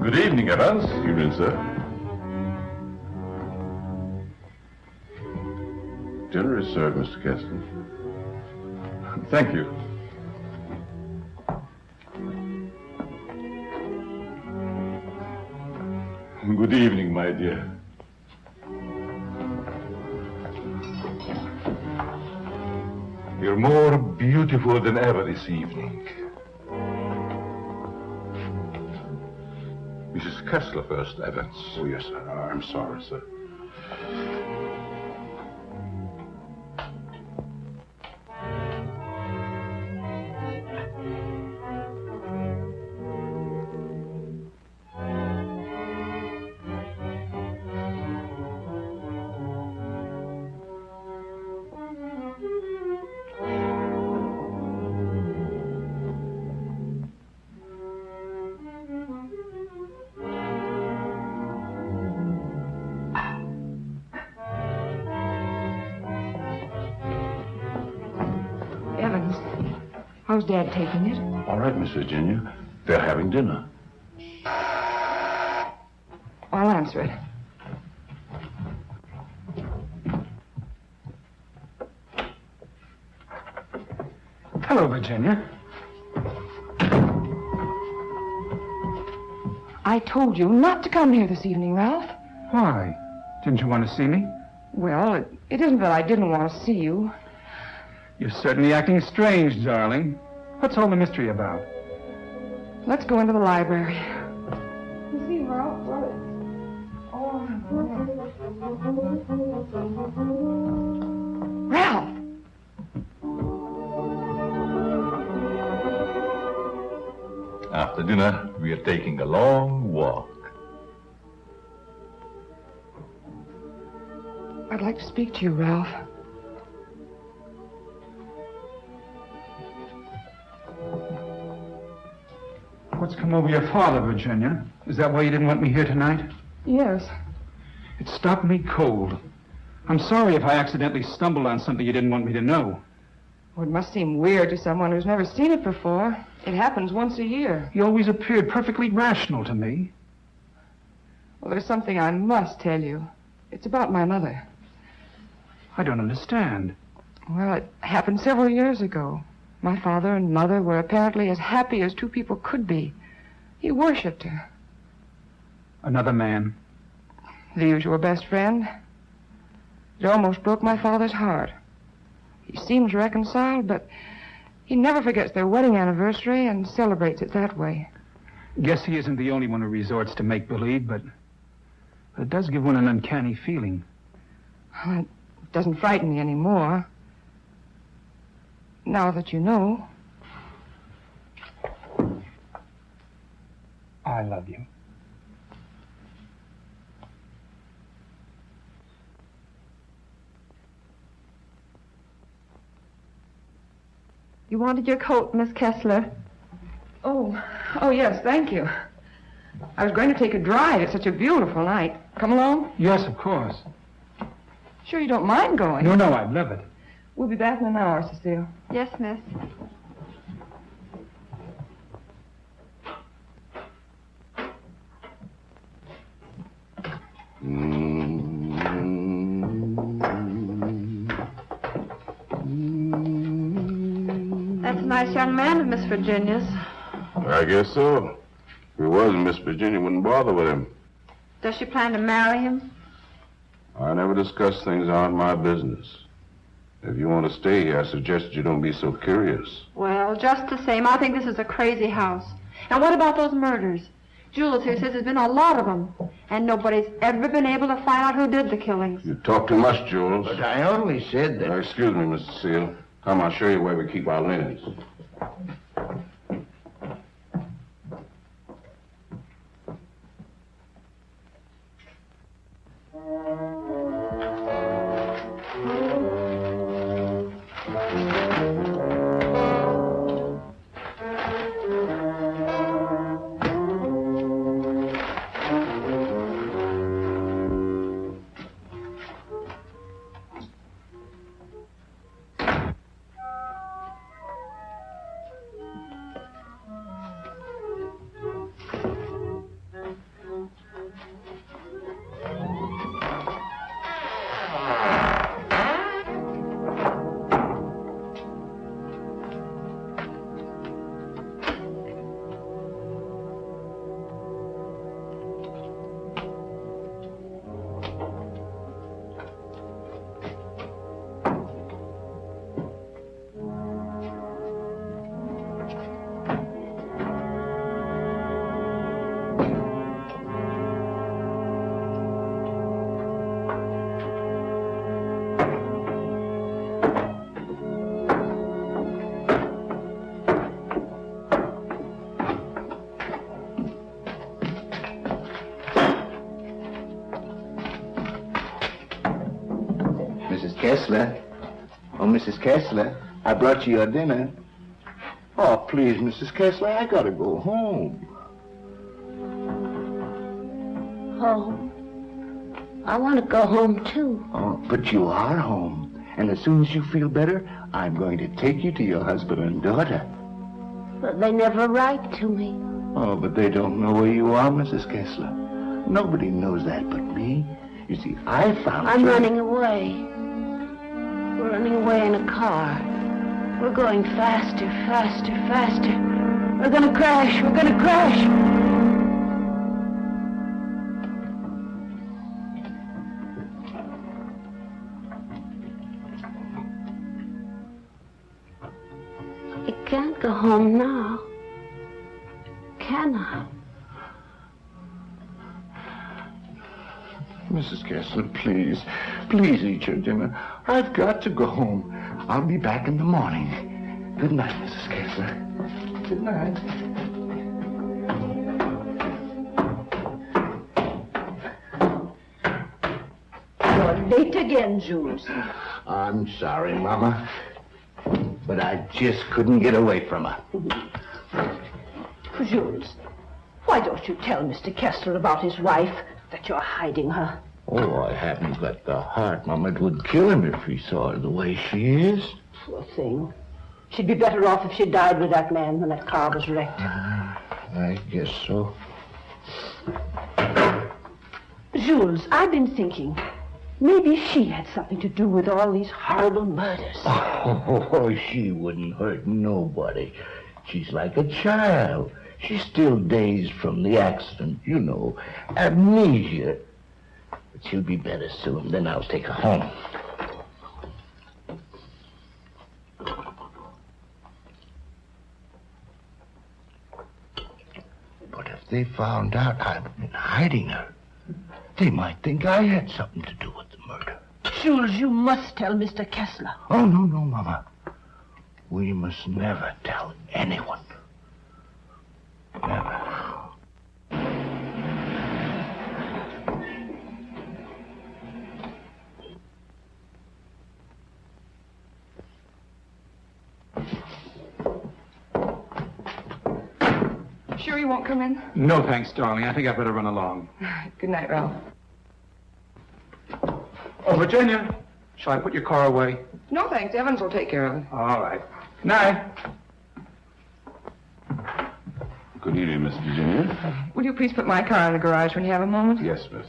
Good evening, Evans. Evening, sir. Dinner is served, Mr. Kessler. Thank you. Good evening, my dear. You're more beautiful than ever this evening. Mrs. Kessler first, Evans. Oh, yes, sir. I'm sorry, sir. How's Dad taking it? All right, Miss Virginia. They're having dinner. I'll answer it. Hello, Virginia. I told you not to come here this evening, Ralph. Why? Didn't you want to see me? Well, it isn't that I didn't want to see you. You're certainly acting strange, darling. What's all the mystery about? Let's go into the library. You see, Ralph, what? Oh, Ralph! After dinner, we are taking a long walk. I'd like to speak to you, Ralph. What's come over your father, Virginia? Is that why you didn't want me here tonight? Yes. It stopped me cold. I'm sorry if I accidentally stumbled on something you didn't want me to know. Well, it must seem weird to someone who's never seen it before. It happens once a year. You always appeared perfectly rational to me. Well, there's something I must tell you. It's about my mother. I don't understand. Well, it happened several years ago. My father and mother were apparently as happy as two people could be. He worshipped her. Another man? The usual best friend. It almost broke my father's heart. He seems reconciled, but he never forgets their wedding anniversary and celebrates it that way. Guess he isn't the only one who resorts to make-believe, but it does give one an uncanny feeling. Well, it doesn't frighten me anymore. Now that you know. I love you. You wanted your coat, Miss Kessler. Oh, yes, thank you. I was going to take a drive. It's such a beautiful night. Come along? Yes, of course. Sure you don't mind going? No, I'd love it. We'll be back in an hour, Cecile. Yes, miss. Nice young man of Miss Virginia's. I guess so. If he wasn't, Miss Virginia wouldn't bother with him. Does she plan to marry him? I never discuss things aren't my business. If you want to stay here, I suggest you don't be so curious. Well, just the same, I think this is a crazy house. And what about those murders? Jules here says there's been a lot of them, and nobody's ever been able to find out who did the killings. You talk too much, Jules. But I only said that... Excuse me, Miss Cecile. Come, I'll show you where we keep our linens. Kessler. Oh, Mrs. Kessler, I brought you your dinner. Oh, please, Mrs. Kessler, I gotta go home. Home? I want to go home, too. Oh, but you are home. And as soon as you feel better, I'm going to take you to your husband and daughter. But they never write to me. Oh, but they don't know where you are, Mrs. Kessler. Nobody knows that but me. You see, I found I'm you. running away. We're running away in a car. We're going faster, faster, faster. We're gonna crash. We're gonna crash. I can't go home now. Can I? Mrs. Kessler, please. Please eat your dinner. I've got to go home. I'll be back in the morning. Good night, Mrs. Kessler. Good night. You're late again, Jules. I'm sorry, Mama. But I just couldn't get away from her. Jules, why don't you tell Mr. Kessler about his wife, that you're hiding her? Oh, I haven't got the heart, Mama. It would kill him if he saw her the way she is. Poor thing. She'd be better off if she died with that man when that car was wrecked. I guess so. Jules, I've been thinking, maybe she had something to do with all these horrible murders. Oh, she wouldn't hurt nobody. She's like a child. She's still dazed from the accident, you know, amnesia. But she'll be better soon, then I'll take her home. But if they found out I've been hiding her, they might think I had something to do with the murder. Jules, you must tell Mr. Kessler. Oh, no, Mama. We must never tell anyone. Never. Sure you won't come in? No, thanks, darling. I think I better run along. Good night, Ralph. Oh, Virginia, shall I put your car away? No, thanks. Evans will take care of it. All right. Good night. Good evening, Miss Virginia. Will you please put my car in the garage when you have a moment? Yes, miss.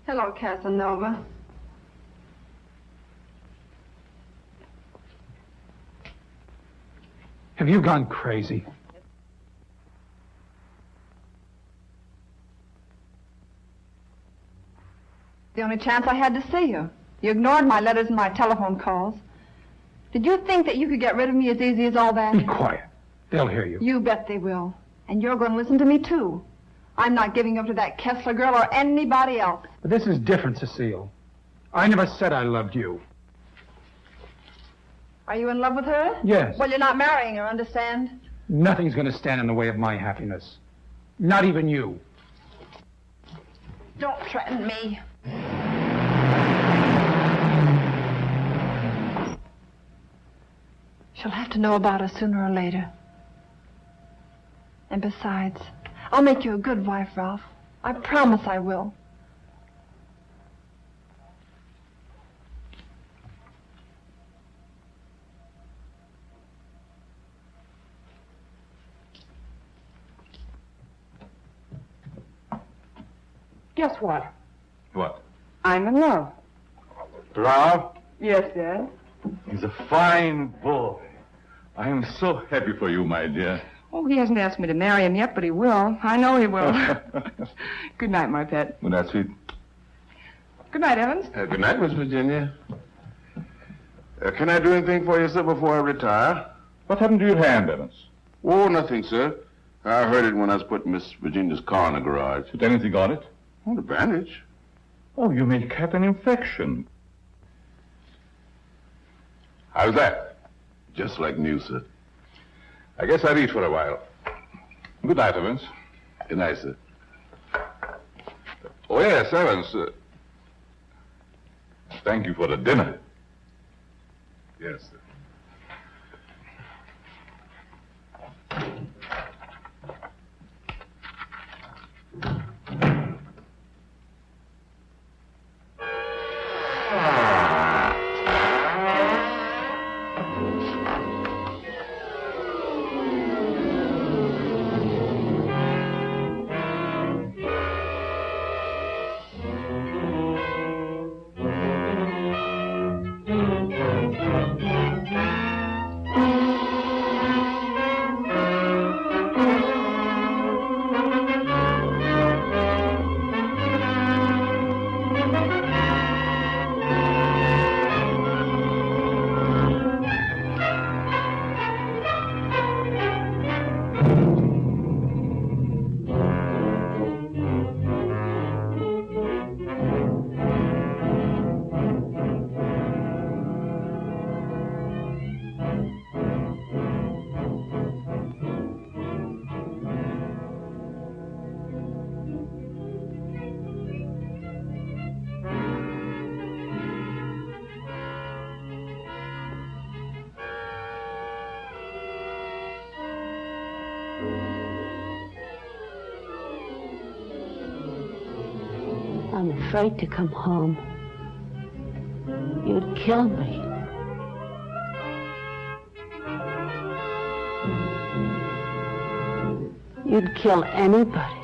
Hello, Casanova. Have you gone crazy? The only chance I had to see you. You ignored my letters and my telephone calls. Did you think that you could get rid of me as easy as all that? Be quiet. They'll hear you. You bet they will. And you're going to listen to me, too. I'm not giving up to that Kessler girl or anybody else. But this is different, Cecile. I never said I loved you. Are you in love with her? Yes. Well, you're not marrying her, understand? Nothing's going to stand in the way of my happiness. Not even you. Don't threaten me. She'll have to know about us sooner or later. And besides, I'll make you a good wife, Ralph. I promise I will. Guess what? What? I'm in love. Ralph? Yes, Dad. He's a fine boy. I am so happy for you, my dear. Oh, he hasn't asked me to marry him yet, but he will. I know he will. Good night, my pet. Well, that's sweet. Good night, Evans. Good night, Miss Virginia. Can I do anything for you, sir, before I retire? What happened to your hand, Evans? Oh, nothing, sir. I hurt it when I was putting Miss Virginia's car in the garage. Did anything got it? Oh, the bandage. Oh, you may have an infection. How's that? Just like new, sir. I guess I'll eat for a while. Good night, Evans. Good night, sir. Oh, yes, Evans. Thank you for the dinner. Yes, sir. I'm afraid to come home. You'd kill me. You'd kill anybody.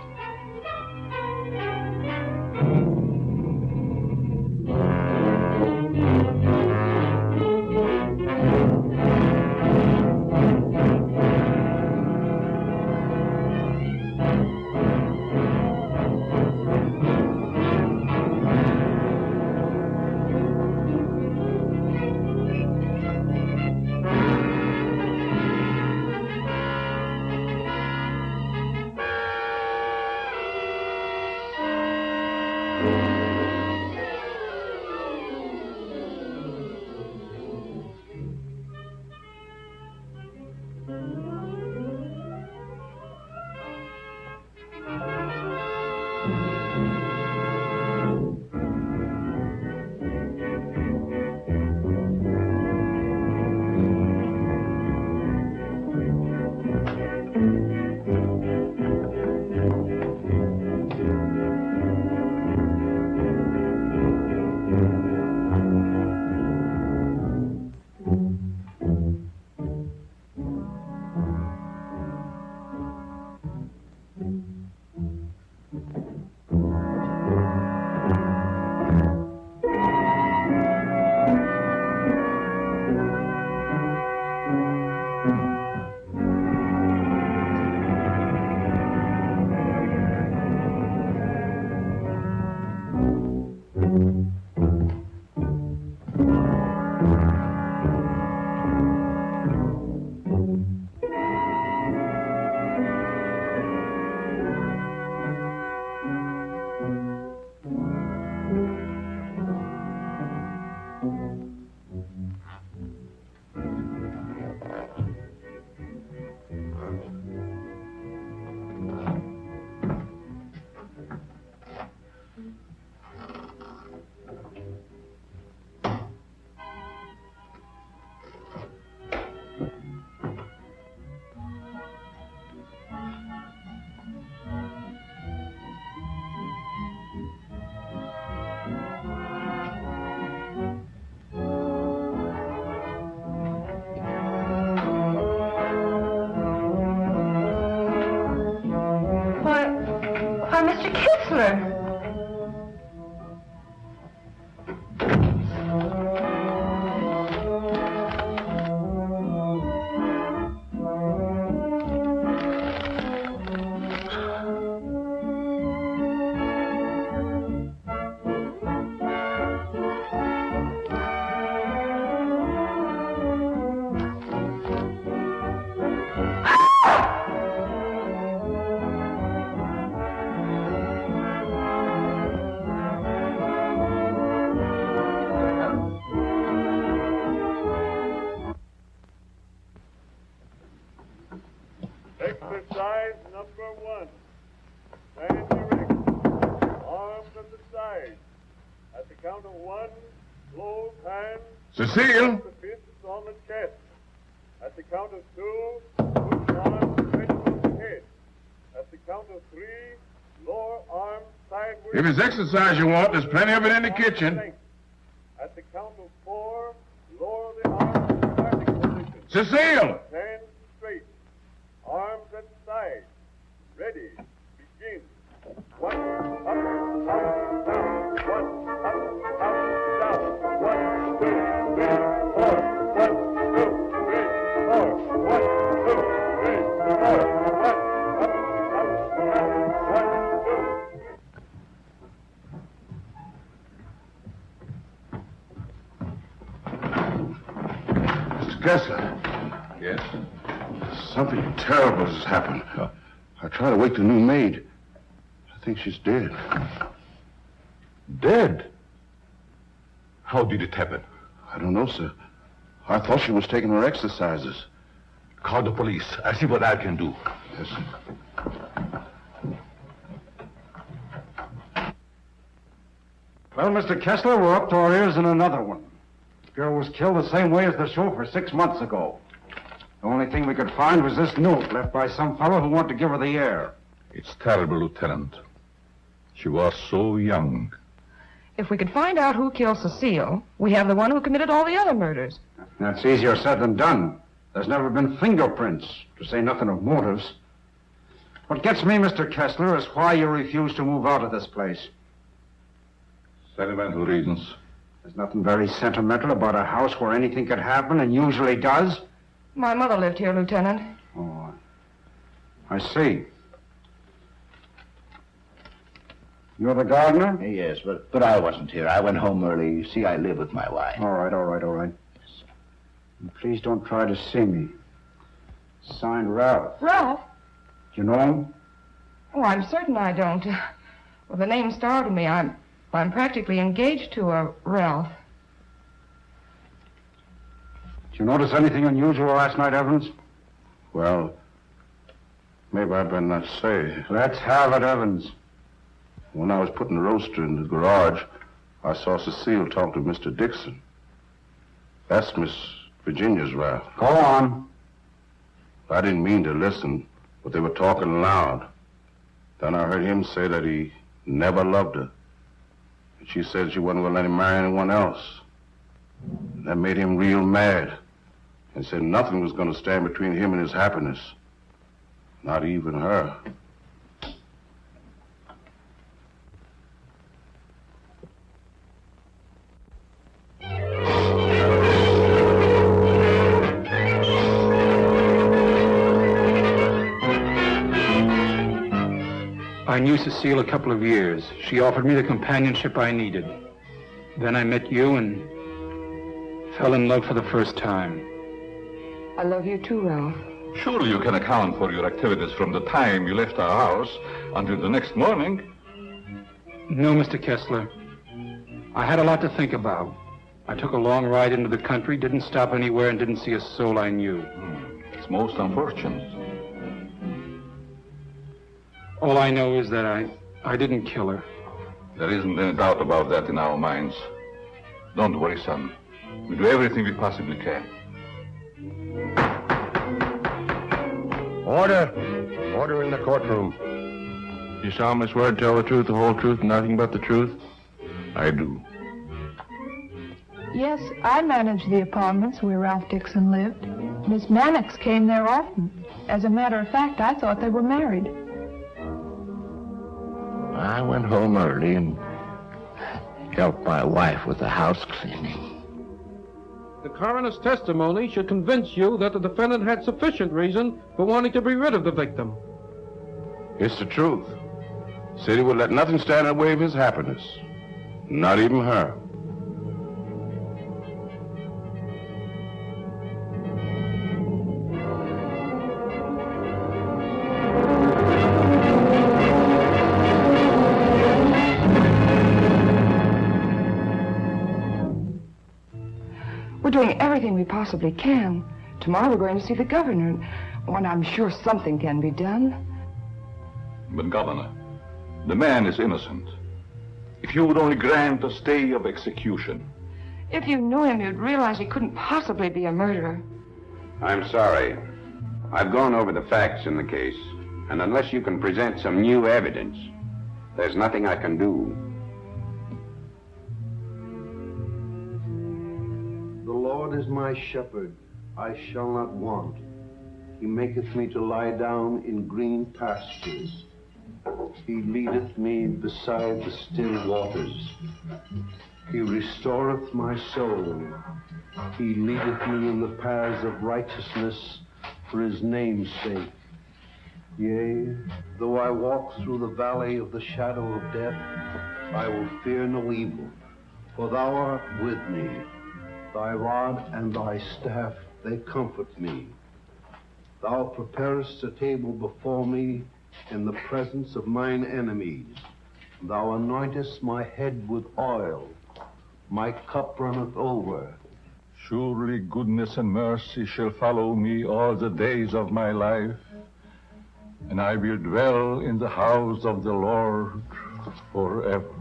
Why, Mr. Kessler. Exercise number 1. Stand erect. Arms at the side. At the count of 1, close hands. Cecile! The fists on the chest. At the count of 2, push arms straight above the head. At the count of 3, lower arms sideways. If it's exercise you want, there's plenty of it in the kitchen. At the count of 4, lower the arms to starting position. Cecile! Stand straight. Arms at side. Ready. Begin. 1, up, down. 1, up, down. 1, 2, 3, 4. 1, 2, 3, 4. 1, 2, 3, 4. 1, up, down. 1, 2. Mr. Kessler. Yes? Something terrible has happened. I tried to wake the new maid. I think she's dead. Dead? How did it happen? I don't know, sir. I thought she was taking her exercises. Call the police. I see what I can do. Yes, sir. Well, Mr. Kessler, we're up to our ears in another one. The girl was killed the same way as the chauffeur 6 months ago. The only thing we could find was this note left by some fellow who wanted to give her the air. It's terrible, Lieutenant. She was so young. If we could find out who killed Cecile, we have the one who committed all the other murders. That's easier said than done. There's never been fingerprints, to say nothing of motives. What gets me, Mr. Kessler, is why you refuse to move out of this place. Sentimental reasons. There's nothing very sentimental about a house where anything could happen and usually does. My mother lived here, Lieutenant. Oh, I see. You're the gardener? Yes, but I wasn't here. I went home early. You see, I live with my wife. All right. And please don't try to see me. Signed, Ralph. Ralph? Do you know him? Oh, I'm certain I don't. Well, the name startled me. I'm practically engaged to a Ralph. Did you notice anything unusual last night, Evans? Well, maybe I better not say. Let's have it, Evans. When I was putting the roaster in the garage, I saw Cecile talk to Mr. Dickson. That's Miss Virginia's Ralph. Go on. I didn't mean to listen, but they were talking loud. Then I heard him say that he never loved her. And she said she wasn't going to let him marry anyone else. That made him real mad. And said nothing was going to stand between him and his happiness. Not even her. I knew Cecile a couple of years. She offered me the companionship I needed. Then I met you and fell in love for the first time. I love you too, Ralph. Surely you can account for your activities from the time you left our house until the next morning. No, Mr. Kessler. I had a lot to think about. I took a long ride into the country, didn't stop anywhere, and didn't see a soul I knew. It's most unfortunate. All I know is that I didn't kill her. There isn't any doubt about that in our minds. Don't worry, son. We do everything we possibly can. Order! Order in the courtroom. You solemnly swear to tell the truth, the whole truth, and nothing but the truth? I do. Yes, I managed the apartments where Ralph Dickson lived. Miss Mannix came there often. As a matter of fact, I thought they were married. I went home early and helped my wife with the house cleaning. The coroner's testimony should convince you that the defendant had sufficient reason for wanting to be rid of the victim. It's the truth. Said he would let nothing stand in the way of his happiness. Not even her. We're doing everything we possibly can. Tomorrow we're going to see the governor, and I'm sure something can be done. But, Governor, the man is innocent. If you would only grant a stay of execution. If you knew him, you'd realize he couldn't possibly be a murderer. I'm sorry. I've gone over the facts in the case, and unless you can present some new evidence, there's nothing I can do. The Lord is my shepherd, I shall not want. He maketh me to lie down in green pastures. He leadeth me beside the still waters. He restoreth my soul. He leadeth me in the paths of righteousness for his name's sake. Yea, though I walk through the valley of the shadow of death, I will fear no evil, for thou art with me. Thy rod and thy staff, they comfort me. Thou preparest a table before me in the presence of mine enemies. Thou anointest my head with oil. My cup runneth over. Surely goodness and mercy shall follow me all the days of my life, and I will dwell in the house of the Lord forever.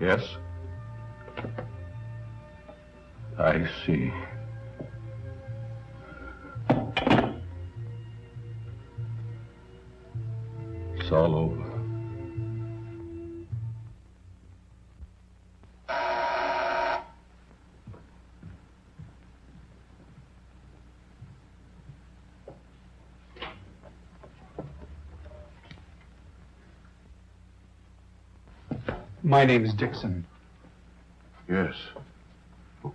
Yes? I see. It's all over. My name is Dickson. Yes. Of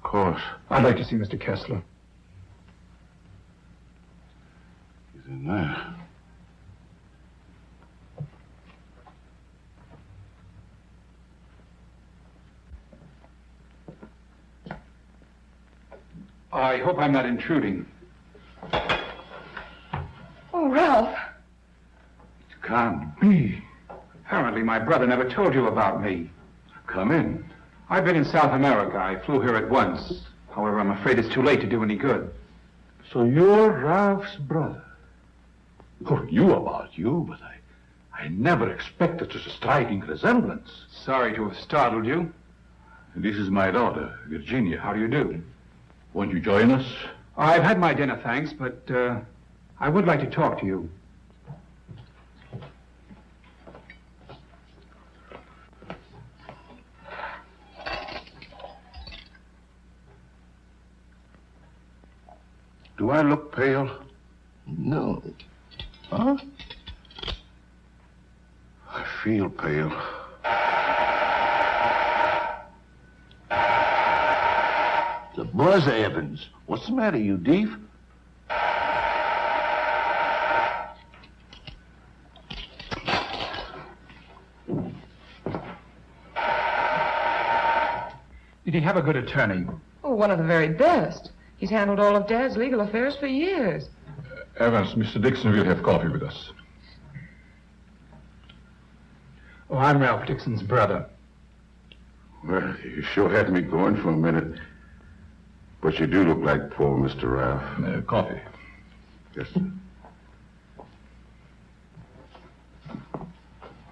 course. I'd like to see Mr. Kessler. He's in there. I hope I'm not intruding. Oh, Ralph. It can't be. Apparently my brother never told you about me. Come in. I've been in South America. I flew here at once. However, I'm afraid it's too late to do any good. So you're Ralph's brother. Who knew about you, but I never expected such a striking resemblance. Sorry to have startled you. This is my daughter, Virginia. How do you do? Won't you join us? I've had my dinner, thanks, but I would like to talk to you. Do I look pale? No. Huh? I feel pale. The buzz, Evans. What's the matter, you thief? Did he have a good attorney? Oh, one of the very best. He's handled all of Dad's legal affairs for years. Evans, Mr. Dickson will have coffee with us. Oh, I'm Ralph Dickson's brother. Well, you sure had me going for a minute. But you do look like poor Mr. Ralph. Coffee. Yes, sir.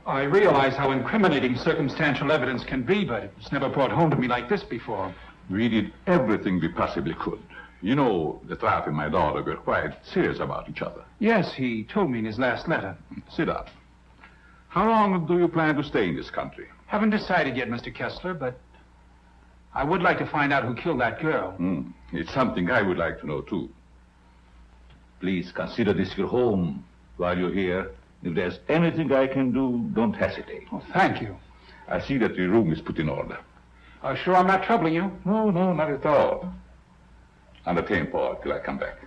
I realize how incriminating circumstantial evidence can be, but it's never brought home to me like this before. We did everything we possibly could. You know, that Ralph and my daughter were quite serious about each other. Yes, he told me in his last letter. Sit down. How long do you plan to stay in this country? Haven't decided yet, Mr. Kessler, but I would like to find out who killed that girl. It's something I would like to know, too. Please consider this your home while you're here. If there's anything I can do, don't hesitate. Oh, thank you. I see that your room is put in order. Sure I'm not troubling you? No, not at all. Entertain Paul till I come back.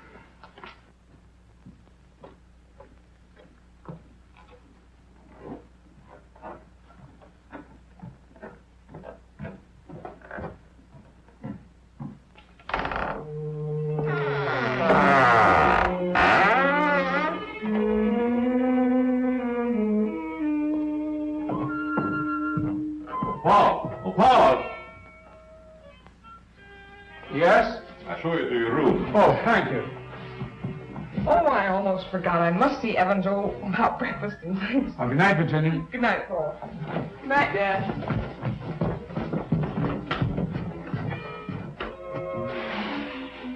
Paul! Yes? I'll show you to your room. Oh, thank you. Oh, I almost forgot. I must see Evans about breakfast and things. Oh, good night, Virginia. Good night, Paul. Good night, Dad.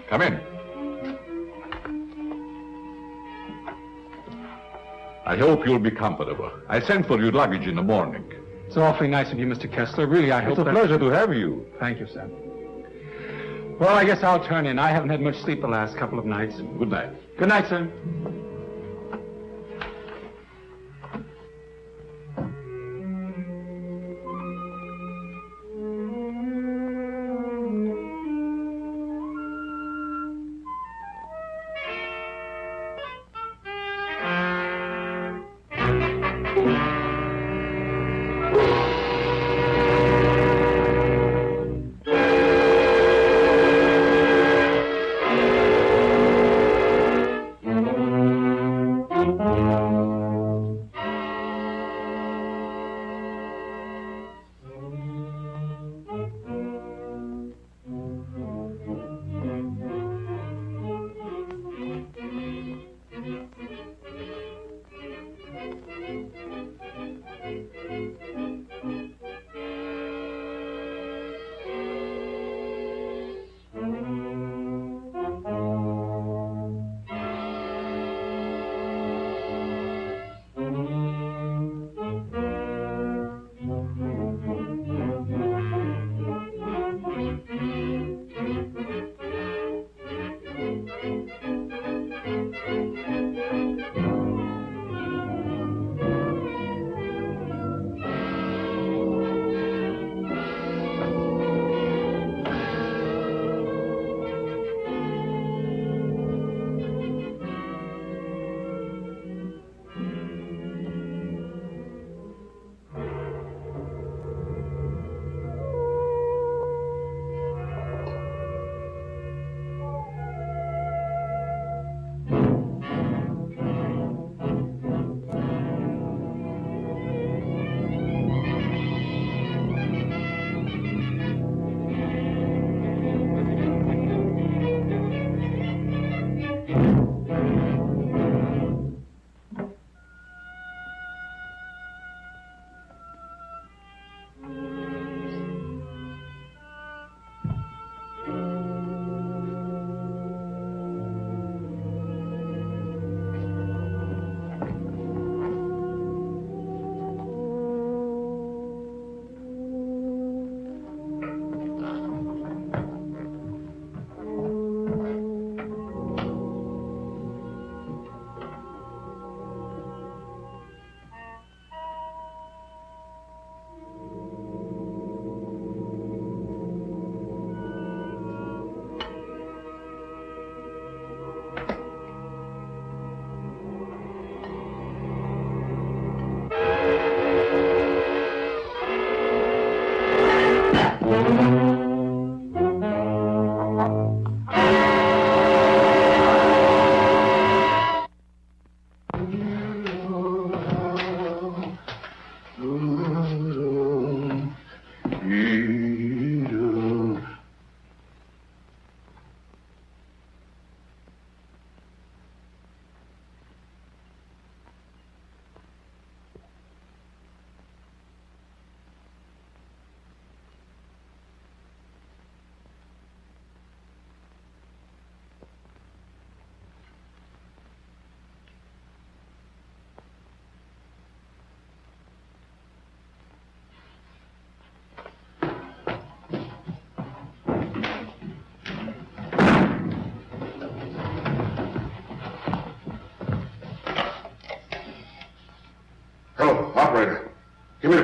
Come in. I hope you'll be comfortable. I sent for your luggage in the morning. It's awfully nice of you, Mr. Kessler. Really, I hope It's a pleasure to have you. Thank you, sir. Well, I guess I'll turn in. I haven't had much sleep the last couple of nights. Good night. Good night, sir.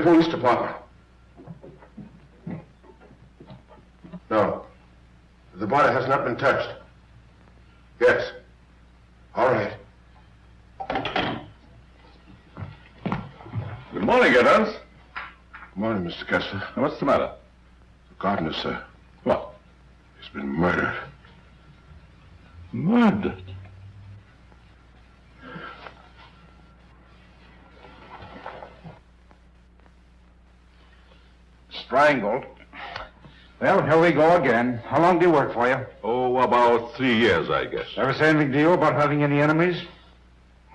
police department. No. The body has not been touched. Yes. All right. Good morning, Evans. Good morning, Mr. Kessler. What's the matter? The gardener, sir. What? He's been murdered. Murdered? Strangled. Well, here we go again. How long did he work for you? Oh, about 3 years, I guess. Ever say anything to you about having any enemies?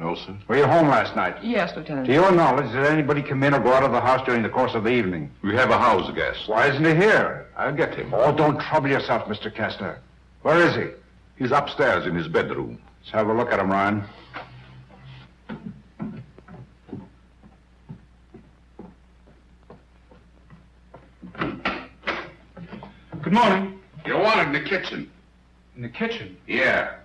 No, sir. Were you home last night? Yes, Lieutenant. To your knowledge, did anybody come in or go out of the house during the course of the evening? We have a house guest. Why isn't he here? I'll get him. Oh, don't trouble yourself, Mr. Kessler. Where is he? He's upstairs in his bedroom. Let's have a look at him, Ryan. Good morning. You're wanted in the kitchen. In the kitchen? Yeah.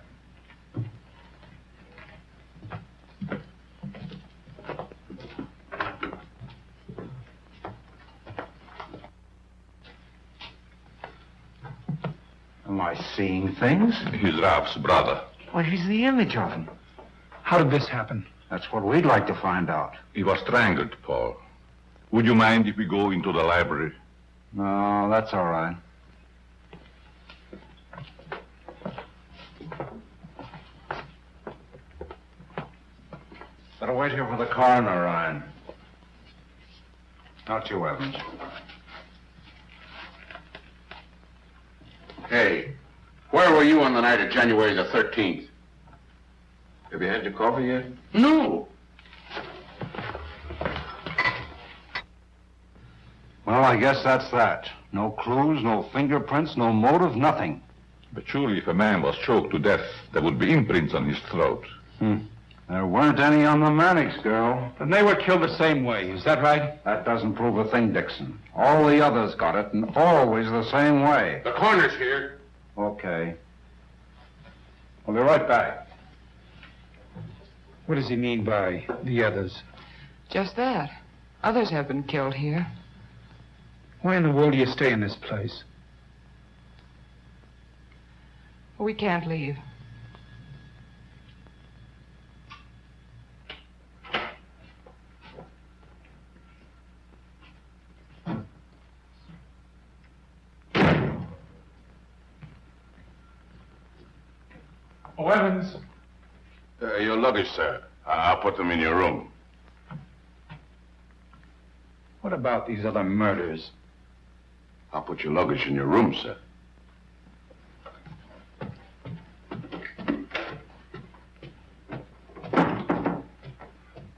Am I seeing things? He's Ralph's brother. Well, he's the image of him. How did this happen? That's what we'd like to find out. He was strangled, Paul. Would you mind if we go into the library? No, that's all right. Better wait here for the coroner, Ryan. Not you, Evans. Hey, where were you on the night of January the 13th? Have you had your coffee yet? No. Well, I guess that's that. No clues, no fingerprints, no motive, nothing. But surely if a man was choked to death, there would be imprints on his throat. There weren't any on the Mannix girl. Then they were killed the same way, is that right? That doesn't prove a thing, Dickson. All the others got it, and always the same way. The coroner's here. Okay. We'll be right back. What does he mean by the others? Just that. Others have been killed here. Why in the world do you stay in this place? We can't leave. Oh, Evans. Your luggage, sir. I'll put them in your room. What about these other murders? I'll put your luggage in your room, sir.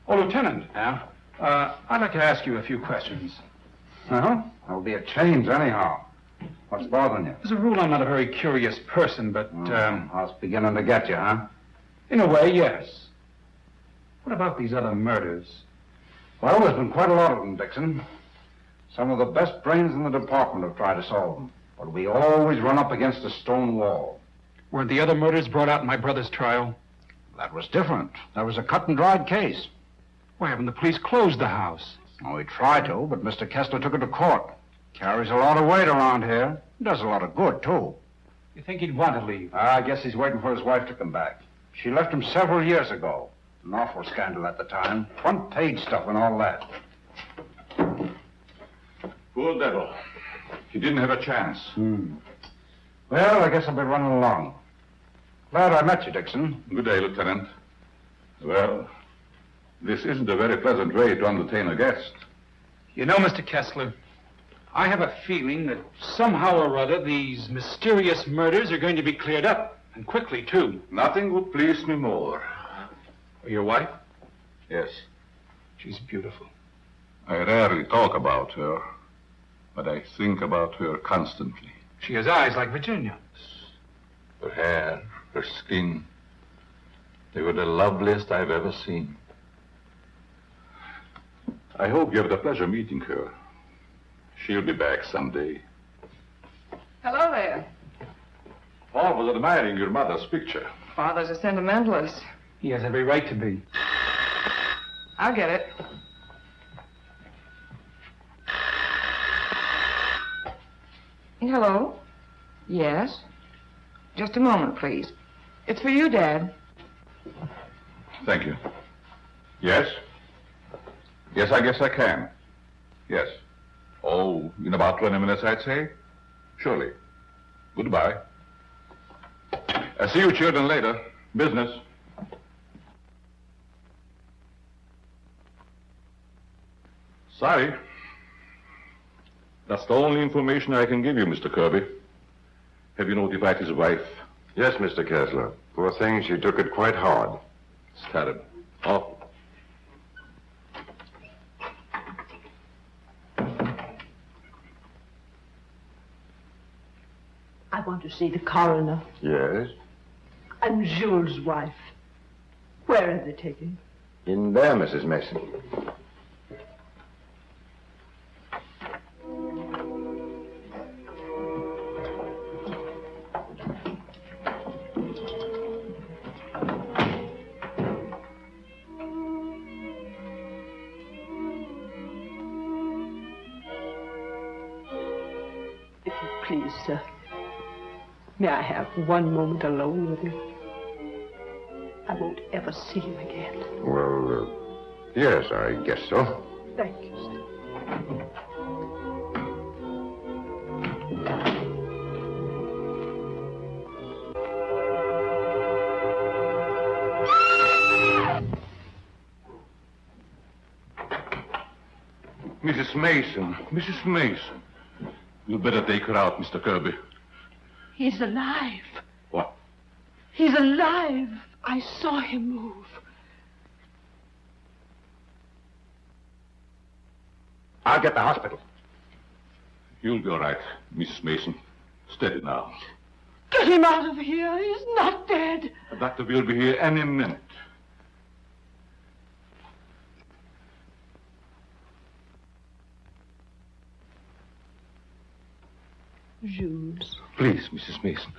Oh, Lieutenant. Yeah? I'd like to ask you a few questions. Uh-huh. That'll be a change, anyhow. What's bothering you? As a rule, I'm not a very curious person, but, I was beginning to get you, huh? in a way, yes. What about these other murders? Well, there's been quite a lot of them, Dickson. Some of the best brains in the department have tried to solve them. But we always run up against a stone wall. Weren't the other murders brought out in my brother's trial? That was different. That was a cut-and-dried case. Why haven't the police closed the house? Oh, we tried to, but Mr. Kessler took it to court. Carries a lot of weight around here. Does a lot of good, too. You think he'd want to leave? I guess he's waiting for his wife to come back. She left him several years ago. An awful scandal at the time. Front-page stuff and all that. Poor devil. He didn't have a chance. Well, I guess I'll be running along. Glad I met you, Dickson. Good day, Lieutenant. Well, this isn't a very pleasant way to entertain a guest. You know, Mr. Kessler, I have a feeling that somehow or other these mysterious murders are going to be cleared up, and quickly, too. Nothing would please me more. Your wife? Yes. She's beautiful. I rarely talk about her, but I think about her constantly. She has eyes like Virginia. Her hair, her skin, they were the loveliest I've ever seen. I hope you have the pleasure meeting her. She'll be back someday. Hello there. Paul was admiring your mother's picture. Father's a sentimentalist. He has every right to be. I'll get it. Hello? Yes? Just a moment, please. It's for you, Dad. Thank you. Yes? Yes, I guess I can. Yes. Oh, in about 20 minutes, I'd say. Surely. Goodbye. I'll see you children later. Business. Sorry. That's the only information I can give you, Mr. Kirby. Have you notified his wife? Yes, Mr. Kessler. Poor thing, she took it quite hard. It's terrible. Oh. I want to see the coroner. Yes? I'm Jules' wife. Where are they taking? In there, Mrs. Mason. If you please, sir. May I have one moment alone with him? I won't ever see him again. Well, yes, I guess so. Thank you, sir. Mrs. Mason. Mrs. Mason. You'd better take her out, Mr. Kirby. He's alive. What? He's alive. I saw him move. I'll get the hospital. You'll be all right, Mrs. Mason. Steady now. Get him out of here. He's not dead. The doctor will be here any minute. Jules. Please, Mrs. Mason.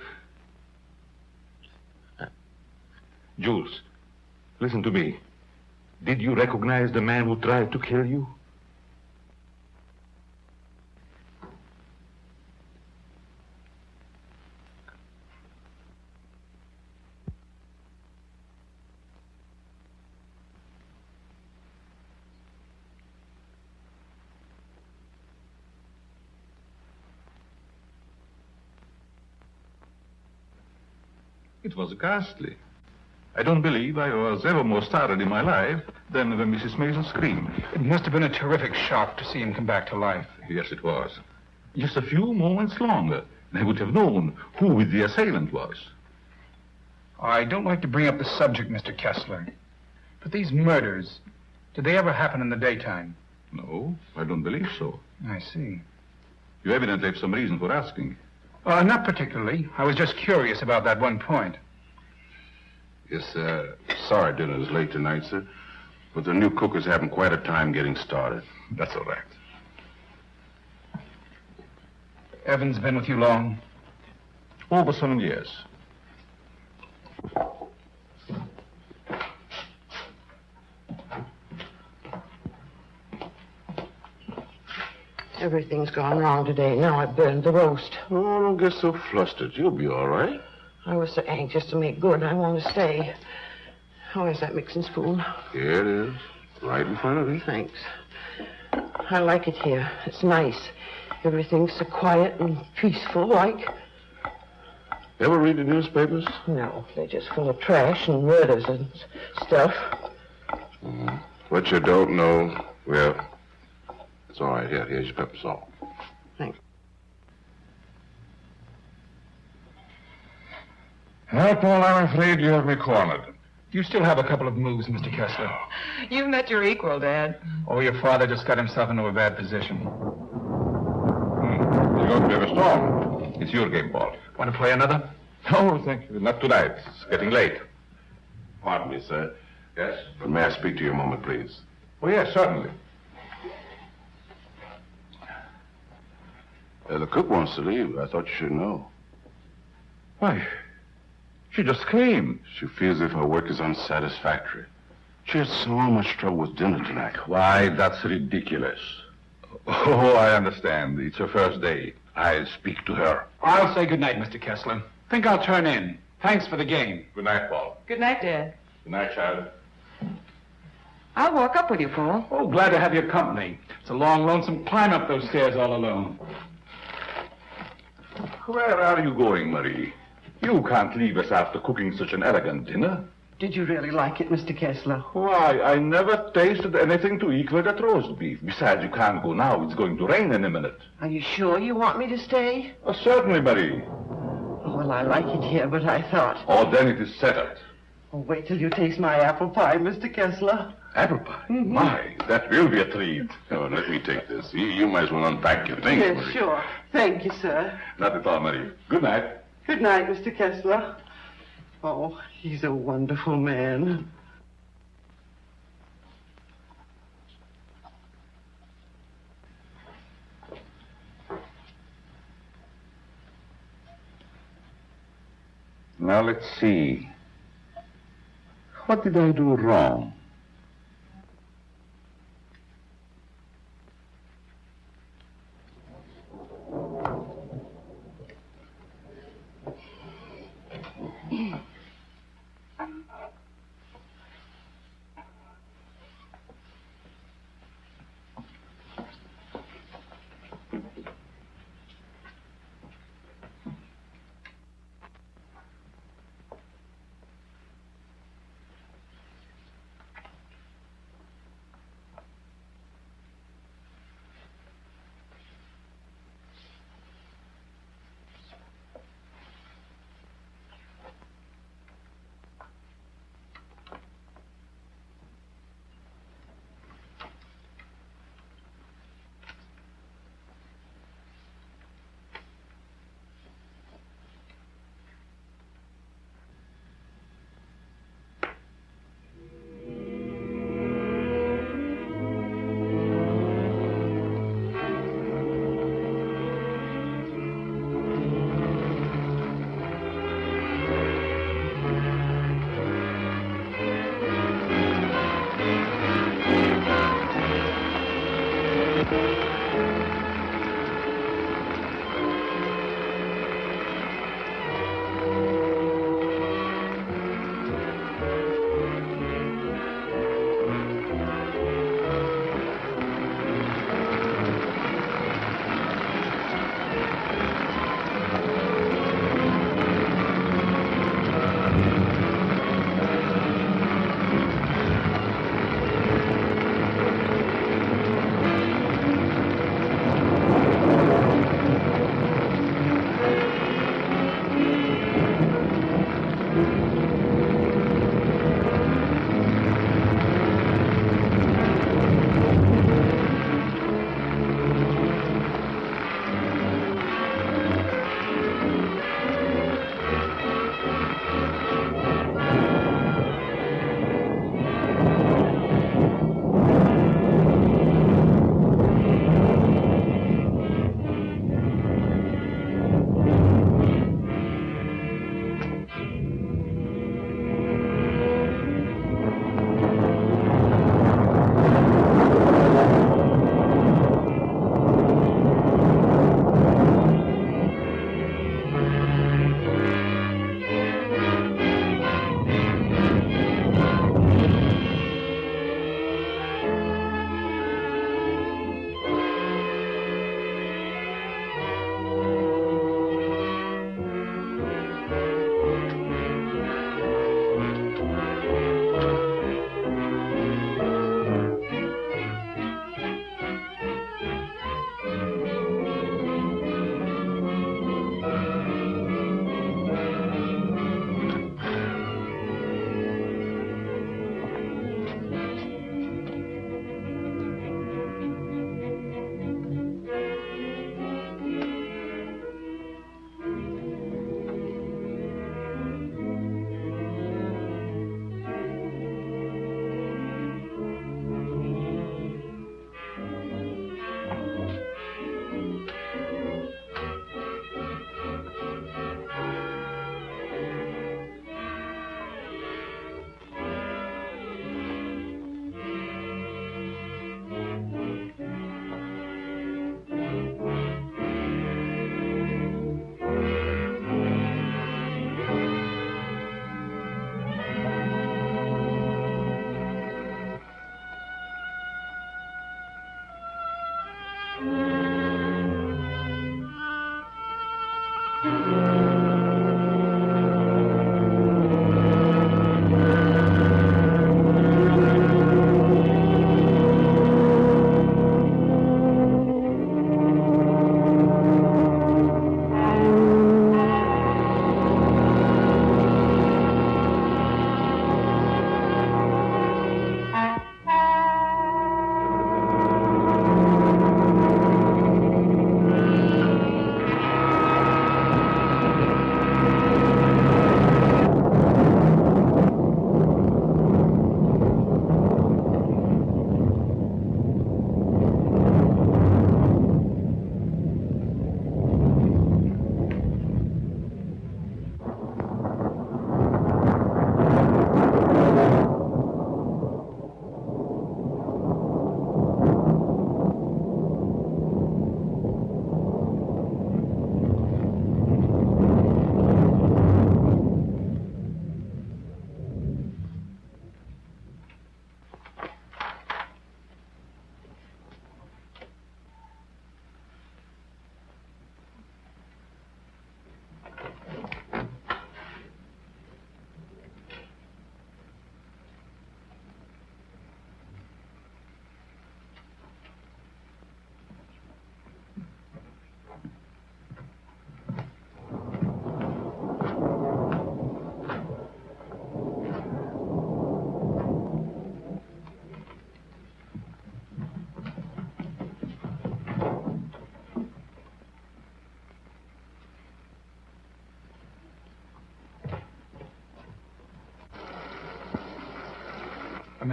Jules, listen to me. Did you recognize the man who tried to kill you? It was ghastly. I don't believe I was ever more startled in my life than when Mrs. Mason screamed. It must have been a terrific shock to see him come back to life. Yes, it was. Just a few moments longer, and I would have known who the assailant was. I don't like to bring up the subject, Mr. Kessler, but these murders, did they ever happen in the daytime? No, I don't believe so. I see. You evidently have some reason for asking. Not particularly. I was just curious about that one point. Yes, sorry dinner is late tonight, sir. But the new cook is having quite a time getting started. That's all right. Evan's been with you long? Over 7 years. Everything's gone wrong today. Now I burned the roast. Oh, don't get so flustered. You'll be all right. I was so anxious to make good. I want to stay. Oh, is that mixing spoon? Here it is. Right in front of you. Thanks. I like it here. It's nice. Everything's so quiet and peaceful, like. Ever read the newspapers? No, they're just full of trash and murders and stuff. What you don't know, well, it's all right. Here's your pepper salt. Thanks. Well, Paul, I'm afraid you have me cornered. You still have a couple of moves, Mr. Kessler. You've met your equal, Dad. Oh, your father just got himself into a bad position. You're going to have a storm. It's your game, Paul. Want to play another? No, thank you. Not tonight. It's getting late. Pardon me, sir. Yes? But may I speak to you a moment, please? Oh, yes, certainly. The cook wants to leave. I thought you should know. Why, she just came. She feels as if her work is unsatisfactory. She had so much trouble with dinner tonight. Why, that's ridiculous. Oh, I understand. It's her first day. I'll speak to her. I'll say good night, Mr. Kessler. Think I'll turn in. Thanks for the game. Good night, Paul. Good night, Dad. Good night, child. I'll walk up with you, Paul. Oh, glad to have your company. It's a long, lonesome climb up those stairs all alone. Where are you going, Marie? You can't leave us after cooking such an elegant dinner. Did you really like it, Mr. Kessler? Why, I never tasted anything to equal that roast beef. Besides, you can't go now. It's going to rain in a minute. Are you sure you want me to stay? Certainly, Marie. Oh, well, I like it here, but I thought... Oh, then it is settled. Oh, wait till you taste my apple pie, Mr. Kessler. Apple pie? Mm-hmm. My, that will be a treat. Oh, let me take this. You might as well unpack your things, Yes, Marie. sure. Thank you, sir. Not at all, Marie. Good night. Good night, Mr. Kessler. Oh, he's a wonderful man. Now, let's see. What did I do wrong?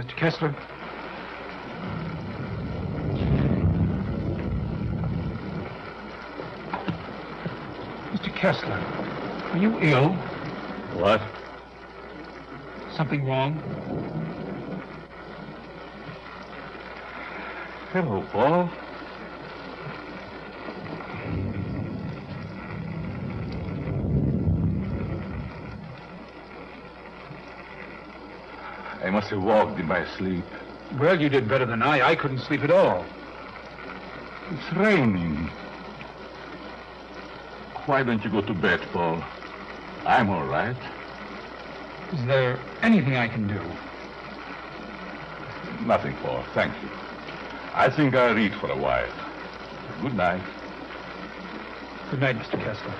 Mr. Kessler. Mr. Kessler, are you ill? What? Something wrong? Hello, Paul. I must have walked in my sleep. Well, you did better than I. I couldn't sleep at all. It's raining. Why don't you go to bed, Paul? I'm all right. Is there anything I can do? Nothing, Paul. Thank you. I think I'll read for a while. Good night. Good night, Mr. Kessler.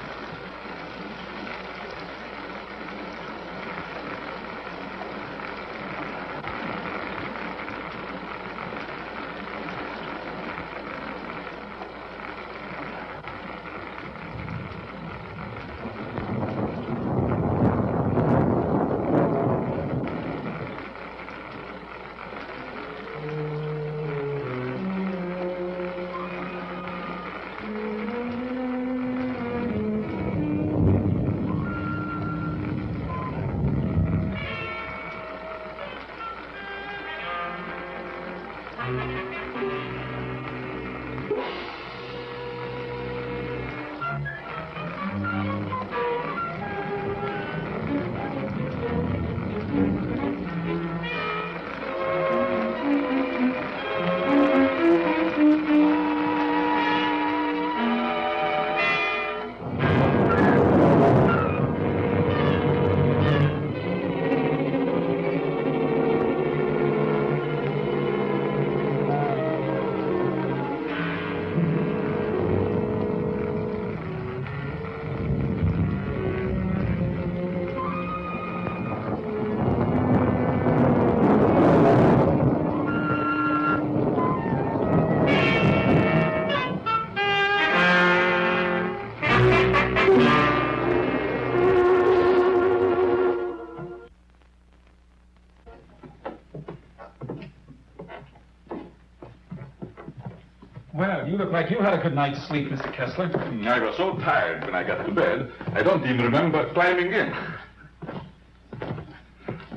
Well, you look like you had a good night's sleep, Mr. Kessler. I was so tired when I got to bed, I don't even remember climbing in.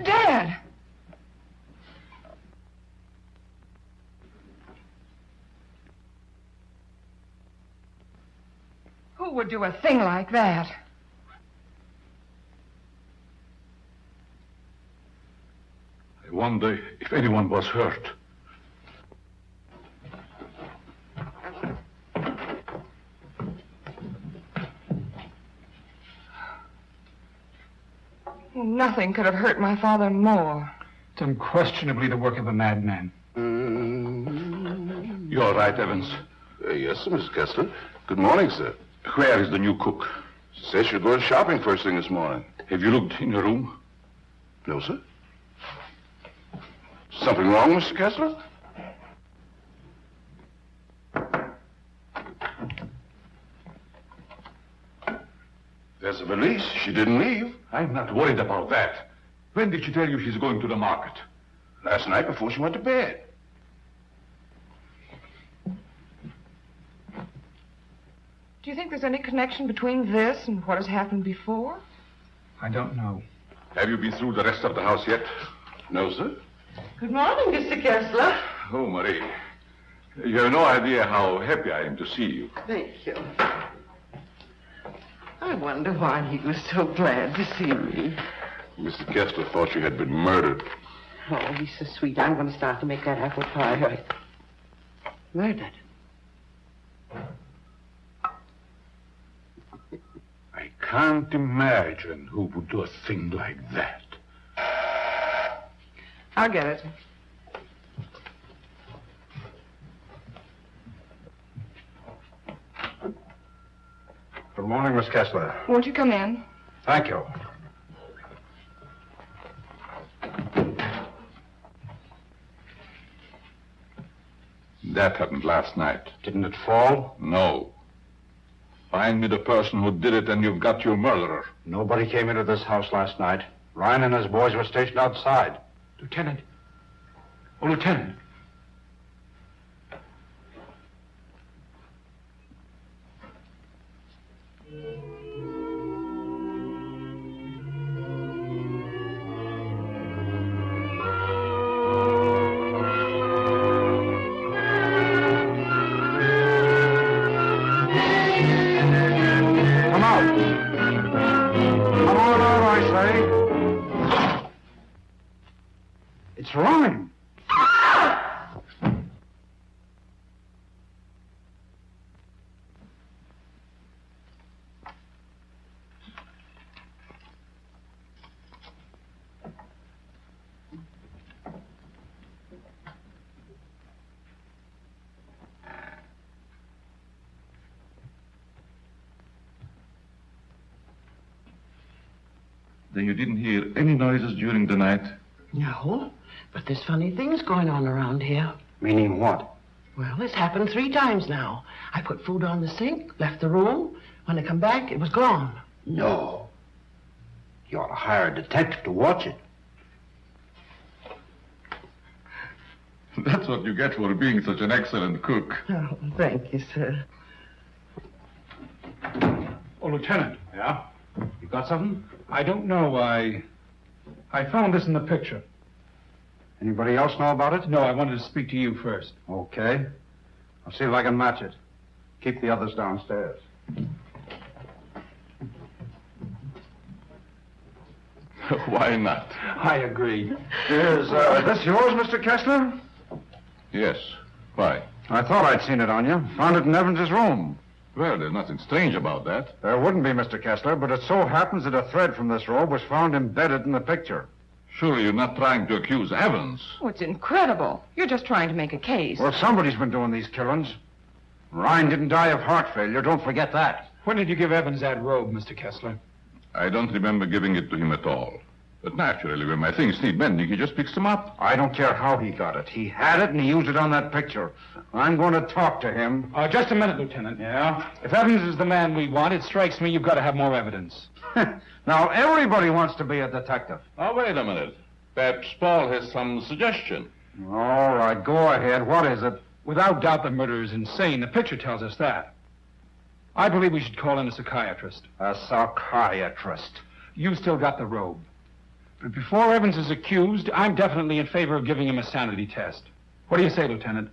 Dad! Who would do a thing like that? I wonder if anyone was hurt. Nothing could have hurt my father more. It's unquestionably the work of a madman. You all right, Evans? Yes, sir, Mr. Kessler. Good morning, sir. Where is the new cook? She said she'd go shopping first thing this morning. Have you looked in your room? No, sir. Something wrong, Mr. Kessler? There's a valise. She didn't leave. I'm not worried about that. When did she tell you she's going to the market? Last night before she went to bed. Do you think there's any connection between this and what has happened before? I don't know. Have you been through the rest of the house yet? No, sir. Good morning, Mr. Kessler. Oh, Marie. You have no idea how happy I am to see you. Thank you. I wonder why he was so glad to see me. Mr. Kessler thought you had been murdered. Oh, he's so sweet. I'm going to start to make that apple pie right. Murdered. I can't imagine who would do a thing like that. I'll get it. Good morning, Miss Kessler. Won't you come in? Thank you. That happened last night. Didn't it fall? No. Find me the person who did it and you've got your murderer. Nobody came into this house last night. Ryan and his boys were stationed outside. Lieutenant, Oh, Lieutenant. It's running. Then you didn't hear any noises during the night? No, but there's funny things going on around here. Meaning what? Well, it's happened 3 times now. I put food on the sink, left the room. When I come back, it was gone. No. You ought to hire a detective to watch it. That's what you get for being such an excellent cook. Oh, thank you, sir. Oh, Lieutenant. Yeah? You got something? I don't know. I found this in the picture. Anybody else know about it? No, I wanted to speak to you first. Okay. I'll see if I can match it. Keep the others downstairs. Why not? I agree. Is this yours, Mr. Kessler? Yes. Why? I thought I'd seen it on you. Found it in Evans's room. Well, there's nothing strange about that. There wouldn't be, Mr. Kessler, but it so happens that a thread from this robe was found embedded in the picture. Surely you're not trying to accuse Evans. Oh, it's incredible. You're just trying to make a case. Well, somebody's been doing these killings. Ryan didn't die of heart failure. Don't forget that. When did you give Evans that robe, Mr. Kessler? I don't remember giving it to him at all. But naturally, when my things need mending, he just picks them up. I don't care how he got it. He had it, and he used it on that picture. I'm going to talk to him. Just a minute, Lieutenant. Yeah? If Evans is the man we want, it strikes me you've got to have more evidence. Now, everybody wants to be a detective. Oh, wait a minute. Perhaps Paul has some suggestion. All right, go ahead. What is it? Without doubt, the murderer is insane. The picture tells us that. I believe we should call in a psychiatrist. A psychiatrist? You've still got the robe. But before Evans is accused, I'm definitely in favor of giving him a sanity test. What do you say, Lieutenant?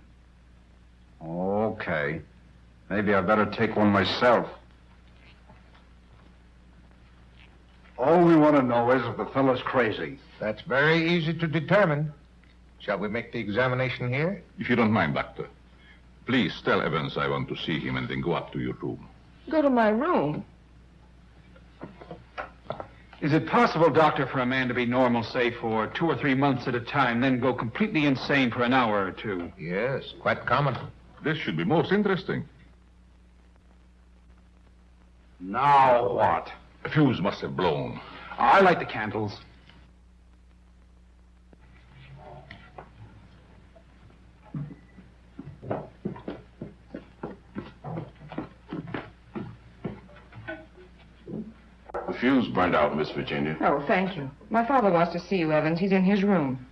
Okay. Maybe I better take one myself. All we want to know is if the fellow's crazy. That's very easy to determine. Shall we make the examination here? If you don't mind, Doctor. Please tell Evans I want to see him and then go up to your room. Go to my room. Is it possible, Doctor, for a man to be normal, say, for 2 or 3 months at a time, then go completely insane for an hour or 2? Yes, quite common. This should be most interesting. Now what? The fuse must have blown. I light the candles. The fuse burned out, Miss Virginia. Oh, thank you. My father wants to see you, Evans. He's in his room.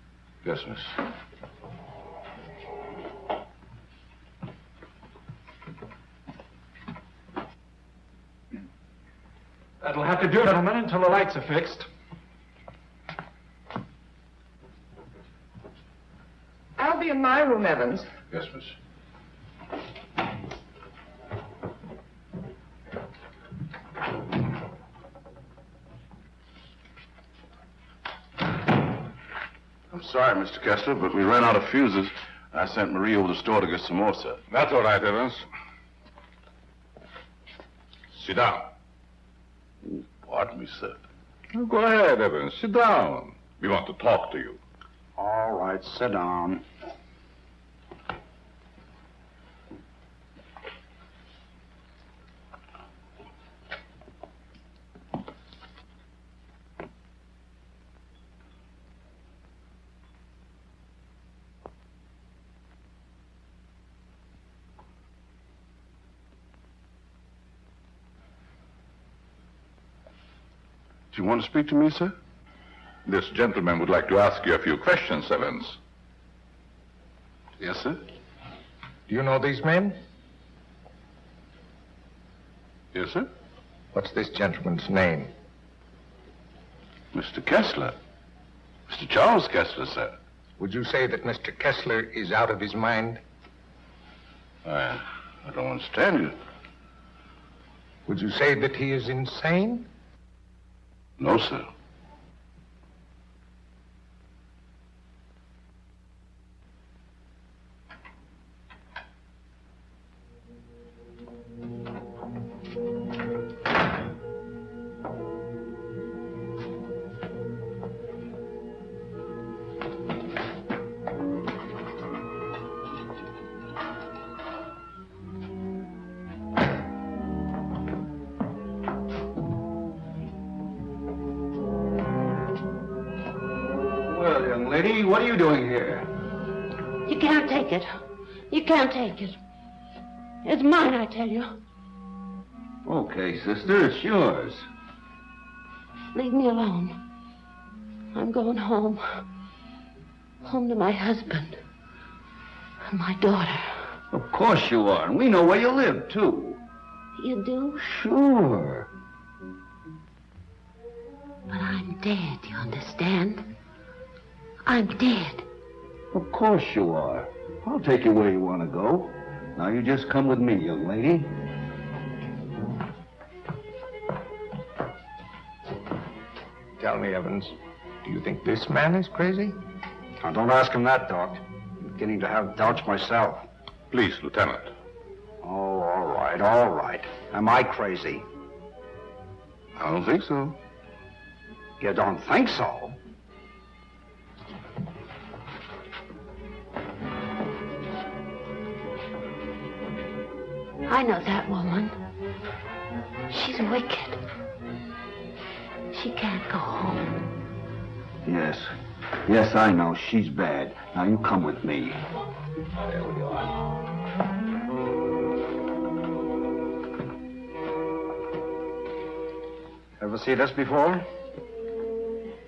Yes, miss. That'll have to do, gentlemen, until the lights are fixed. I'll be in my room, Evans. Yes, miss. I'm sorry, Mr. Kessler, but we ran out of fuses. I sent Marie over to the store to get some more, sir. That's all right, Evans. Sit down. Pardon me, sir. Oh, go ahead, Evans. Sit down. We want to talk to you. All right, sit down. Do you want to speak to me, sir? This gentleman would like to ask you a few questions, Evans. Yes, sir. Do you know these men? Yes, sir. What's this gentleman's name? Mr. Kessler. Mr. Charles Kessler, sir. Would you say that Mr. Kessler is out of his mind? I don't understand you. Would you say that he is insane? No, sir. Well, young lady, what are you doing here? You can't take it. You can't take it. It's mine, I tell you. Okay, sister, it's yours. Leave me alone. I'm going home. Home to my husband. And my daughter. Of course you are, and we know where you live, too. You do? Sure. But I'm dead, you understand? I'm dead. Of course you are. I'll take you where you want to go. Now you just come with me, young lady. Tell me, Evans, do you think this man is crazy? Now, don't ask him that, Doc. I'm beginning to have doubts myself. Please, Lieutenant. Oh, all right, all right. Am I crazy? I don't think so. You don't think so? I know that woman. She's wicked. She can't go home. Yes. Yes, I know. She's bad. Now, you come with me. There we are. Ever see this before?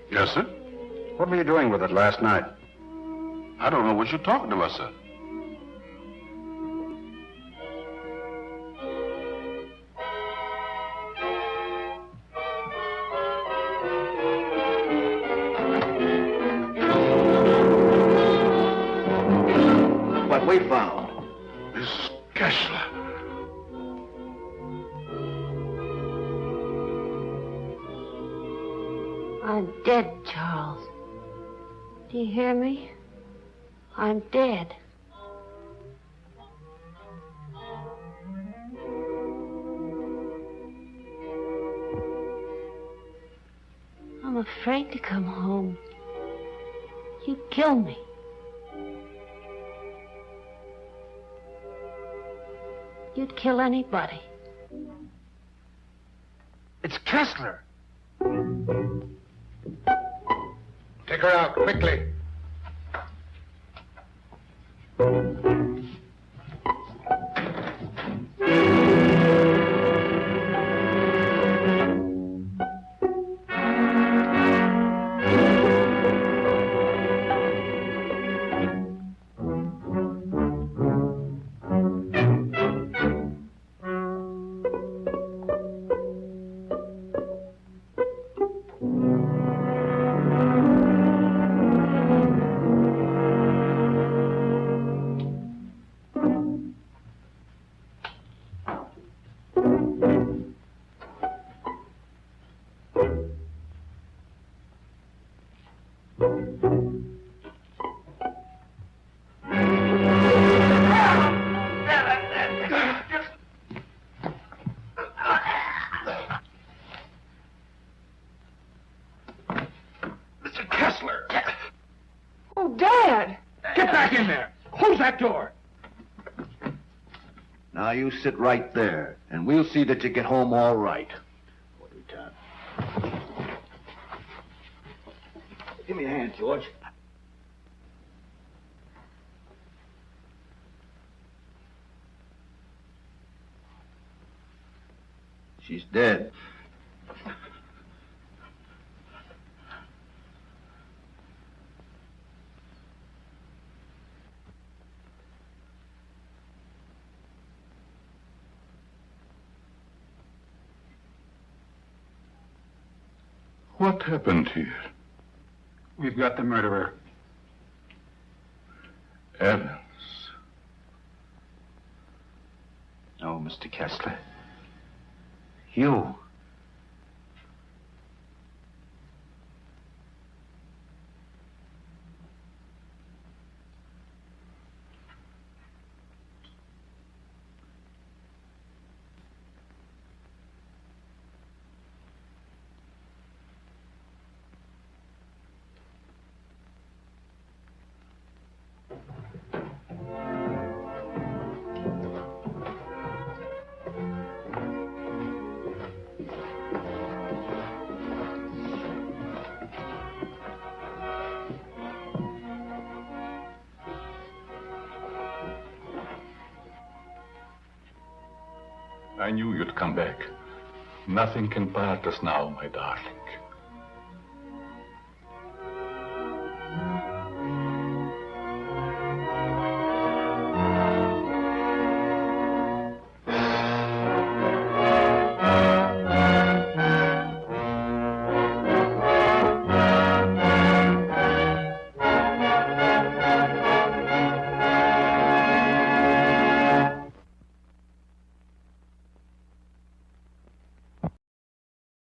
Yes, sir. What were you doing with it last night? I don't know what you're talking about, sir. What we found. Miss Kessler. I'm dead, Charles. Do you hear me? I'm dead. I'm afraid to come home. You'd kill me. You'd kill anybody. It's Kessler. Take her out, quickly. Now you sit right there, and we'll see that you get home all right. What do we done? Give me a hand, George. She's dead. What happened here? We've got the murderer. Evans. No, Mr. Kessler. You. I knew you'd come back. Nothing can part us now, my darling.